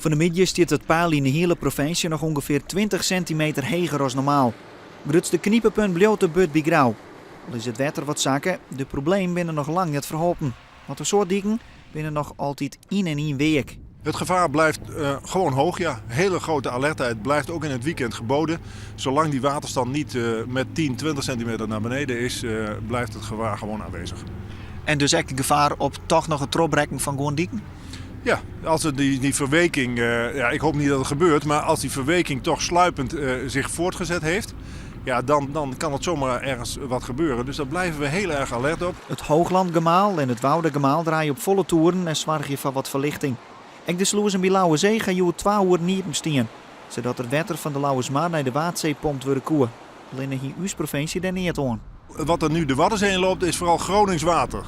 Van de middag staat het paal in de hele provincie nog ongeveer 20 centimeter hoger als normaal. Het grootste kniepenpunt blijft de Bud bij Grauw. Al is het water wat zakken, de problemen binnen nog lang niet verholpen. Want de soort dieken binnen nog altijd in en in week. Het gevaar blijft gewoon hoog, ja. Hele grote alertheid blijft ook in het weekend geboden. Zolang die waterstand niet met 10, 20 centimeter naar beneden is, blijft het gevaar gewoon aanwezig. En dus echt het gevaar op toch nog het terugbrengen van gewoon dieken? Ja, als er die verweking, ik hoop niet dat het gebeurt, maar als die verweking toch sluipend zich voortgezet heeft, ja, dan kan het zomaar ergens wat gebeuren. Dus daar blijven we heel erg alert op. Het Hooglandgemaal en het Woudegemaal draaien op volle toeren en zorgen voor wat verlichting. Ook de sluizen bij Lauwerzee gaan je 2 uur niet stien, zodat het water van de Lauwersmaar naar de Waadzee pompt worden koe. Alleen in uw provincie daar niet aan. Wat er nu de Waddenzee in loopt is vooral Gronings water.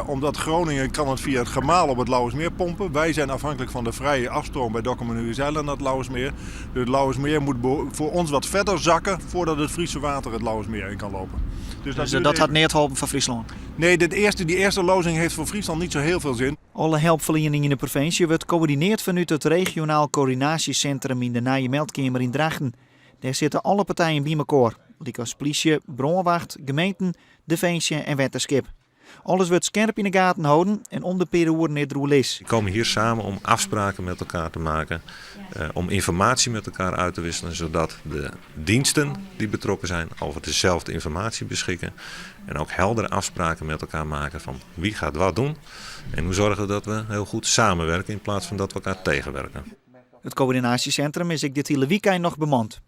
Omdat Groningen kan het via het gemaal op het Lauwersmeer pompen. Wij zijn afhankelijk van de vrije afstroom bij Dokkum en Nieuwezeeland naar het Lauwersmeer. Dus het Lauwersmeer moet voor ons wat verder zakken voordat het Friese water het Lauwersmeer in kan lopen. Dus dat had niet geholpen van Friesland? Nee, die eerste lozing heeft voor Friesland niet zo heel veel zin. Alle hulpverlening in de provincie wordt gecoördineerd vanuit het regionaal coördinatiecentrum in de Nije Meldkamer in Drachten. Daar zitten alle partijen bij elkaar. Als politie, brandwacht, gemeenten, defensie en wetenschap. Alles wordt scherp in de gaten houden en om de periode net roel is. We komen hier samen om afspraken met elkaar te maken, om informatie met elkaar uit te wisselen, zodat de diensten die betrokken zijn over dezelfde informatie beschikken. En ook heldere afspraken met elkaar maken van wie gaat wat doen. En hoe zorgen dat we heel goed samenwerken in plaats van dat we elkaar tegenwerken. Het coördinatiecentrum is dit hele weekend nog bemand.